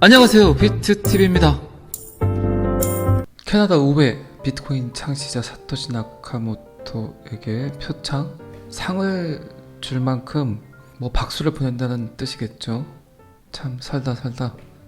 안녕하세요, 비트TV입니다. 캐나다 우회 비트코인 창시자 사토시 나카모토에게 표창? 상을 줄 만큼 박수를 보낸다는 뜻이겠죠. 참 살다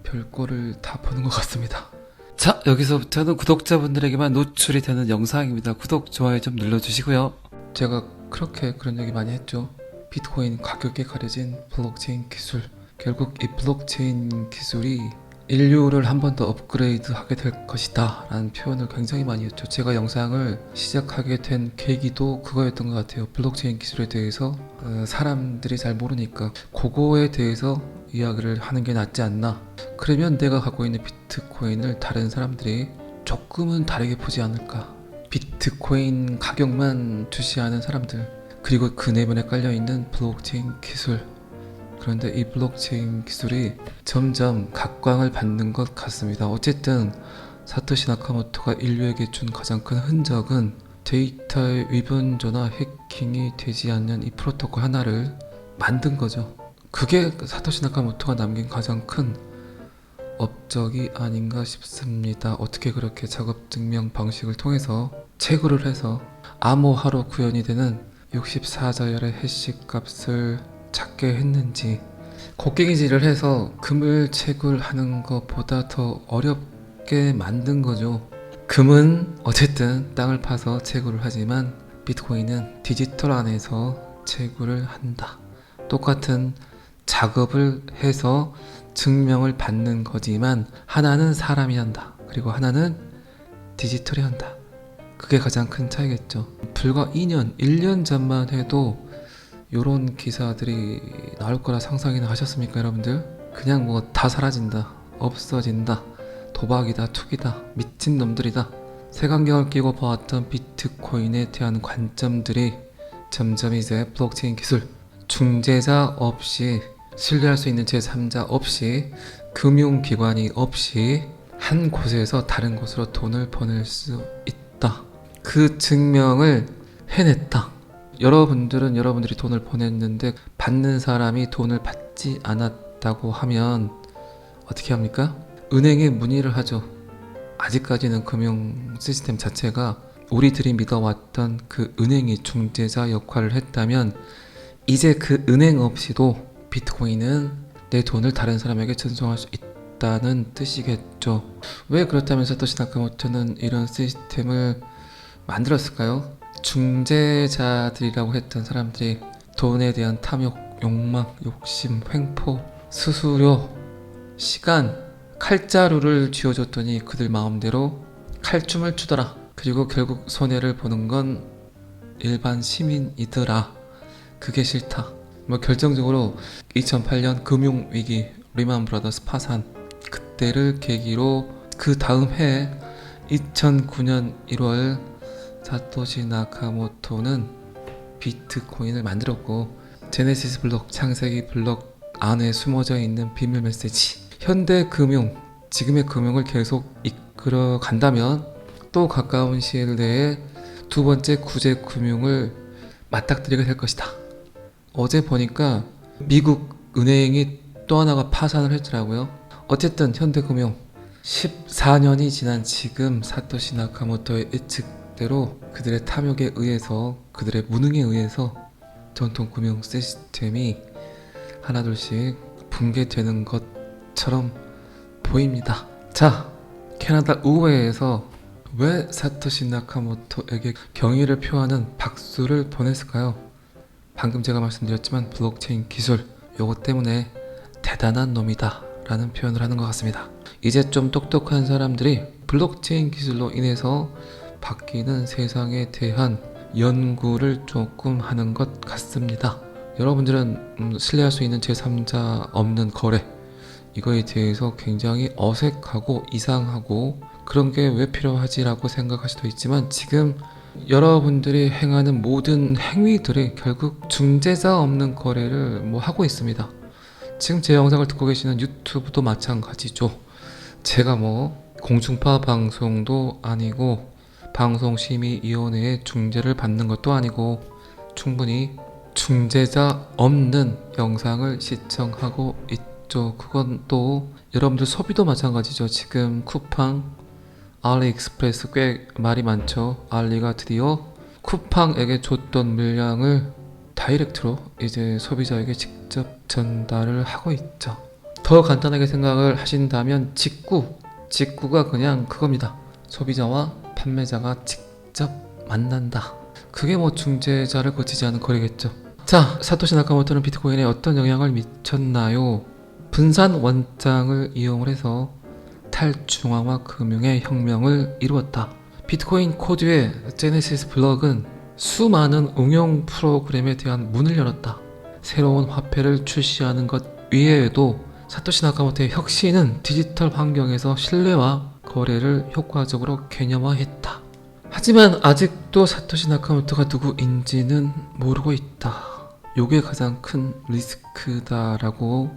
별꼴을 다 보는 것 같습니다. 자, 여기서부터는 구독자분들에게만 노출이 되는 영상입니다. 구독, 좋아요 좀 눌러주시고요. 제가 그런 얘기 많이 했죠. 비트코인 가격에 가려진 블록체인 기술, 결국 이 블록체인 기술이 인류를 한 번 더 업그레이드 하게 될 것이다 라는 표현을 굉장히 많이 했죠. 제가 영상을 시작하게 된 계기도 그거였던 것 같아요. 블록체인 기술에 대해서 사람들이 잘 모르니까 그거에 대해서 이야기를 하는 게 낫지 않나. 그러면 내가 갖고 있는 비트코인을 다른 사람들이 조금은 다르게 보지 않을까. 비트코인 가격만 주시하는 사람들, 그리고 그 내면에 깔려있는 블록체인 기술, 그런데 이 블록체인 기술이 점점 각광을 받는 것 같습니다. 어쨌든 사토시 나카모토가 인류에게 준 가장 큰 흔적은 데이터의 위분조나 해킹이 되지 않는 이 프로토콜 하나를 만든 거죠. 그게 사토시 나카모토가 남긴 가장 큰 업적이 아닌가 싶습니다. 어떻게 그렇게 작업 증명 방식을 통해서 채굴을 해서 암호화로 구현이 되는 64자열의 해시 값을 찾게 했는지, 곡괭이질을 해서 금을 채굴하는 것보다 더 어렵게 만든 거죠. 금은 어쨌든 땅을 파서 채굴을 하지만 비트코인은 디지털 안에서 채굴을 한다. 똑같은 작업을 해서 증명을 받는 거지만 하나는 사람이 한다. 그리고 하나는 디지털이 한다. 그게 가장 큰 차이겠죠. 불과 1년 전만 해도 요런 기사들이 나올 거라 상상이나 하셨습니까, 여러분들? 그냥 다 사라진다, 없어진다, 도박이다, 투기다, 미친 놈들이다. 색안경을 끼고 보았던 비트코인에 대한 관점들이 점점 이제 블록체인 기술, 중재자 없이, 신뢰할 수 있는 제3자 없이, 금융기관이 없이 한 곳에서 다른 곳으로 돈을 보낼 수 있다. 그 증명을 해냈다. 여러분들은 여러분들이 돈을 보냈는데 받는 사람이 돈을 받지 않았다고 하면 어떻게 합니까? 은행에 문의를 하죠. 아직까지는 금융 시스템 자체가 우리들이 믿어왔던 그 은행이 중재자 역할을 했다면 이제 그 은행 없이도 비트코인은 내 돈을 다른 사람에게 전송할 수 있다는 뜻이겠죠. 왜 그렇다면 사토시 나카모토는 이런 시스템을 만들었을까요? 중재자들이라고 했던 사람들이 돈에 대한 탐욕, 욕망, 욕심, 횡포, 수수료, 시간, 칼자루를 쥐어줬더니 그들 마음대로 칼춤을 추더라. 그리고 결국 손해를 보는 건 일반 시민이더라. 그게 싫다. 결정적으로 2008년 금융위기, 리만 브라더스 파산, 그때를 계기로 그 다음 해 2009년 1월 사토시 나카모토는 비트코인을 만들었고, 제네시스 블록, 창세기 블록 안에 숨어져 있는 비밀 메시지, 현대 금융, 지금의 금융을 계속 이끌어 간다면 또 가까운 시일 내에 두 번째 구제 금융을 맞닥뜨리게 될 것이다. 어제 보니까 미국 은행이 또 하나가 파산을 했더라고요. 어쨌든 현대 금융 14년이 지난 지금 사토시 나카모토의 예측대로 그들의 탐욕에 의해서, 그들의 무능에 의해서 전통 금융 시스템이 하나둘씩 붕괴되는 것처럼 보입니다. 자, 캐나다 의회에서 왜 사토시 나카모토에게 경의를 표하는 박수를 보냈을까요? 방금 제가 말씀드렸지만 블록체인 기술, 요거 때문에 대단한 놈이다 라는 표현을 하는 것 같습니다. 이제 좀 똑똑한 사람들이 블록체인 기술로 인해서 바뀌는 세상에 대한 연구를 조금 하는 것 같습니다. 여러분들은 신뢰할 수 있는 제3자 없는 거래, 이거에 대해서 굉장히 어색하고 이상하고 그런 게 왜 필요하지 라고 생각할 수도 있지만, 지금 여러분들이 행하는 모든 행위들이 결국 중재자 없는 거래를 하고 있습니다. 지금 제 영상을 듣고 계시는 유튜브도 마찬가지죠. 제가 공중파 방송도 아니고 방송심의위원회의 중재를 받는 것도 아니고 충분히 중재자 없는 영상을 시청하고 있다. 있죠. 그건 또 여러분들 소비도 마찬가지죠. 지금 쿠팡, 알리익스프레스 꽤 말이 많죠. 알리가 드디어 쿠팡에게 줬던 물량을 다이렉트로 이제 소비자에게 직접 전달을 하고 있죠. 더 간단하게 생각을 하신다면 직구가 그냥 그겁니다. 소비자와 판매자가 직접 만난다. 그게 뭐 중재자를 거치지 않은 거래겠죠. 자, 사토시 나카모토는 비트코인에 어떤 영향을 미쳤나요? 분산 원장을 이용을 해서 탈중앙화 금융의 혁명을 이루었다. 비트코인 코드의 제네시스 블록은 수많은 응용 프로그램에 대한 문을 열었다. 새로운 화폐를 출시하는 것 이외에도 사토시 나카모토의 혁신은 디지털 환경에서 신뢰와 거래를 효과적으로 개념화했다. 하지만 아직도 사토시 나카모토가 누구인지는 모르고 있다. 요게 가장 큰 리스크다라고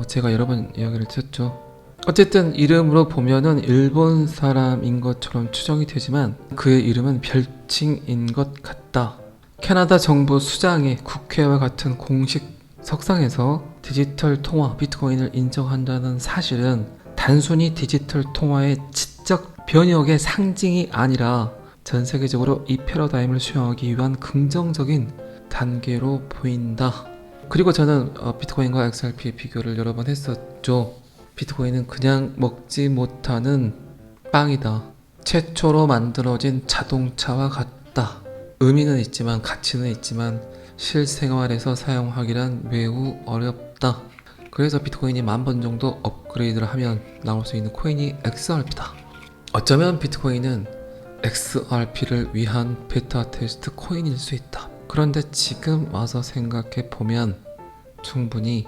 제가 여러 번 이야기를 드렸죠. 어쨌든 이름으로 보면은 일본 사람인 것처럼 추정이 되지만 그의 이름은 별칭인 것 같다. 캐나다 정부 수장이 국회와 같은 공식 석상에서 디지털 통화 비트코인을 인정한다는 사실은 단순히 디지털 통화의 지적 변혁의 상징이 아니라 전 세계적으로 이 패러다임을 수용하기 위한 긍정적인 단계로 보인다. 그리고 저는 비트코인과 XRP의 비교를 여러 번 했었죠. 비트코인은 그냥 먹지 못하는 빵이다. 최초로 만들어진 자동차와 같다. 의미는 있지만 가치는 있지만 실생활에서 사용하기란 매우 어렵다. 그래서 비트코인이 10,000번 정도 업그레이드를 하면 나올 수 있는 코인이 XRP다. 어쩌면 비트코인은 XRP를 위한 베타 테스트 코인일 수 있다. 그런데 지금 와서 생각해 보면 충분히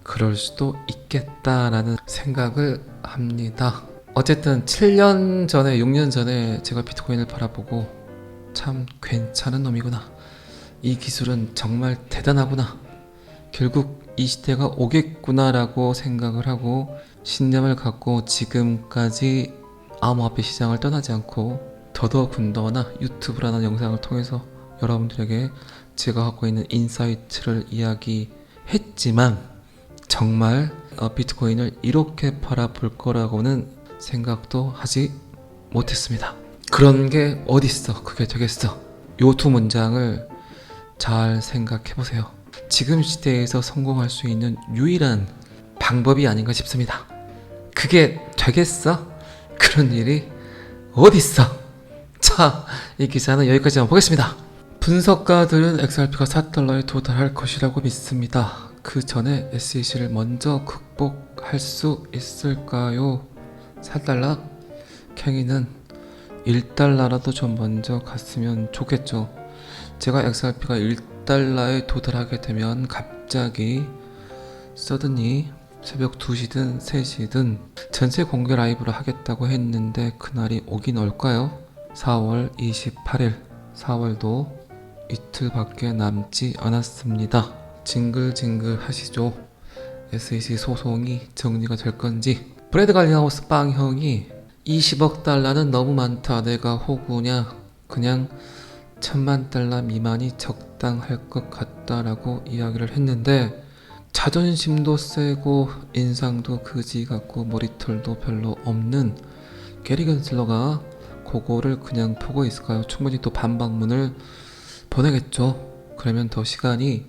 그럴 수도 있겠다라는 생각을 합니다. 어쨌든 7년 전에 6년 전에 제가 비트코인을 바라보고 참 괜찮은 놈이구나, 이 기술은 정말 대단하구나, 결국 이 시대가 오겠구나라고 생각을 하고 신념을 갖고 지금까지 암호화폐 시장을 떠나지 않고 더더군다나 유튜브라는 영상을 통해서 여러분들에게 제가 갖고 있는 인사이트를 이야기했지만 정말 비트코인을 이렇게 바라볼 거라고는 생각도 하지 못했습니다. 그런 게 어딨어, 그게 되겠어. 요 두 문장을 잘 생각해 보세요. 지금 시대에서 성공할 수 있는 유일한 방법이 아닌가 싶습니다. 그게 되겠어? 그런 일이 어딨어? 자, 이 기사는 여기까지만 보겠습니다. 분석가들은 XRP가 4달러에 도달할 것이라고 믿습니다. 그 전에 SEC를 먼저 극복할 수 있을까요? 4달러? 캥이는 1달러라도 좀 먼저 갔으면 좋겠죠. 제가 XRP가 1달러에 도달하게 되면 갑자기 서든이 새벽 2시든 3시든 전체 공개 라이브를 하겠다고 했는데 그날이 오긴 올까요? 4월 28일, 4월도 이틀밖에 남지 않았습니다. 징글징글 하시죠. SEC 소송이 정리가 될 건지. 브래드 갈리하우스 빵형이 20억 달러는 너무 많다, 내가 호구냐, 그냥 1000만 달러 미만이 적당할 것 같다라고 이야기를 했는데, 자존심도 세고 인상도 그지 같고 머리털도 별로 없는 게리 겐슬러가 그거를 그냥 보고 있을까요? 충분히 또 반박문을 보내겠죠. 그러면 더 시간이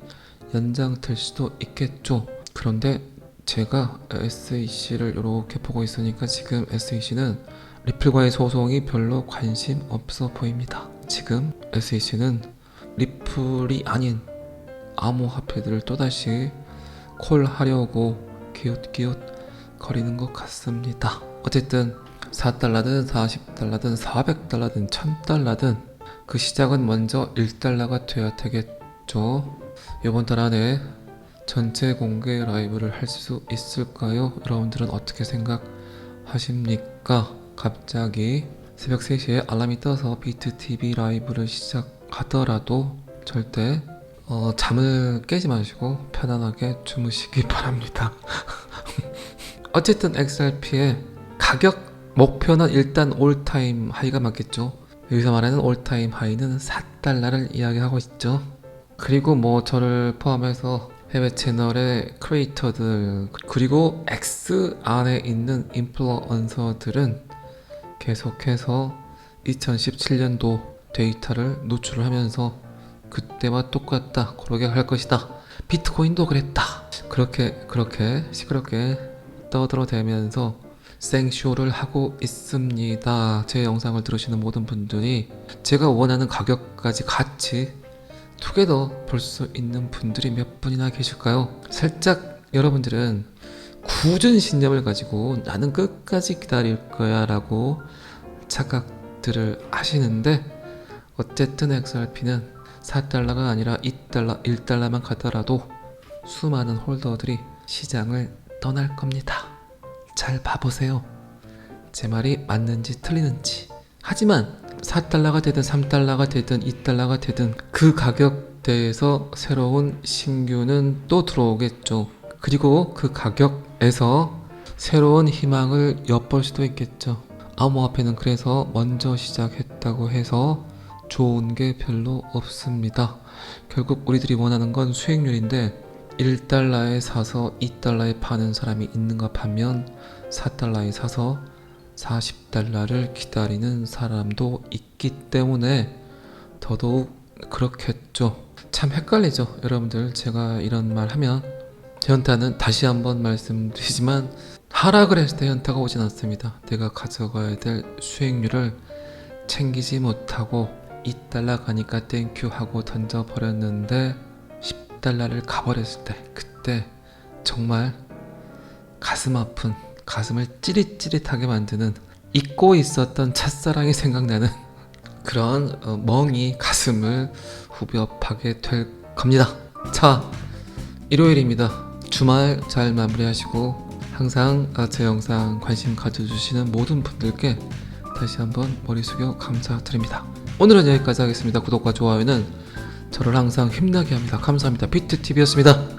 연장될 수도 있겠죠. 그런데 제가 SEC를 이렇게 보고 있으니까 지금 SEC는 리플과의 소송이 별로 관심 없어 보입니다. 지금 SEC는 리플이 아닌 암호화폐들을 또다시 콜하려고 기웃기웃 거리는 것 같습니다. 어쨌든 4달러든 40달러든 400달러든 1000달러든 그 시작은 먼저 1달러가 돼야 되겠죠. 이번 달 안에 전체 공개 라이브를 할 수 있을까요? 여러분들은 어떻게 생각하십니까? 갑자기 새벽 3시에 알람이 떠서 비트TV 라이브를 시작하더라도 절대 잠을 깨지 마시고 편안하게 주무시기 바랍니다. 어쨌든 XRP의 가격 목표는 일단 올타임 하이가 맞겠죠. 여기서 말하는 올타임 하이는 4달러를 이야기하고 있죠. 그리고 뭐 저를 포함해서 해외 채널의 크리에이터들 그리고 X 안에 있는 인플루언서들은 계속해서 2017년도 데이터를 노출을 하면서 그때와 똑같다 그러게 할 것이다, 비트코인도 그랬다, 그렇게 시끄럽게 떠들어대면서 생쇼를 하고 있습니다. 제 영상을 들으시는 모든 분들이 제가 원하는 가격까지 같이 투게더 볼 수 있는 분들이 몇 분이나 계실까요? 살짝 여러분들은 굳은 신념을 가지고 나는 끝까지 기다릴 거야 라고 착각들을 하시는데, 어쨌든 XRP는 4달러가 아니라 2달러, 1달러만 가더라도 수많은 홀더들이 시장을 떠날 겁니다. 잘 봐보세요. 제 말이 맞는지 틀리는지. 하지만 4달러가 되든 3달러가 되든 2달러가 되든 그 가격대에서 새로운 신규는 또 들어오겠죠. 그리고 그 가격에서 새로운 희망을 엿볼 수도 있겠죠. 암호화폐는 그래서 먼저 시작했다고 해서 좋은 게 별로 없습니다. 결국 우리들이 원하는 건 수익률인데 1달러에 사서 2달러에 파는 사람이 있는가 반면 4달러에 사서 40달러를 기다리는 사람도 있기 때문에 더더욱 그렇겠죠. 참 헷갈리죠 여러분들. 제가 이런 말 하면 현타는 다시 한번 말씀드리지만 하락을 했을 때 현타가 오진 않습니다. 내가 가져가야 될 수익률을 챙기지 못하고 2달러 가니까 땡큐 하고 던져버렸는데 10달러를 가버렸을 때, 그때 정말 가슴 아픈, 가슴을 찌릿찌릿하게 만드는, 잊고 있었던 첫사랑이 생각나는 그런 멍이 가슴을 후벼파게 될 겁니다. 자, 일요일입니다. 주말 잘 마무리하시고 항상 제 영상 관심 가져주시는 모든 분들께 다시 한번 머리 숙여 감사드립니다. 오늘은 여기까지 하겠습니다. 구독과 좋아요는 저를 항상 힘나게 합니다. 감사합니다. 비트TV였습니다.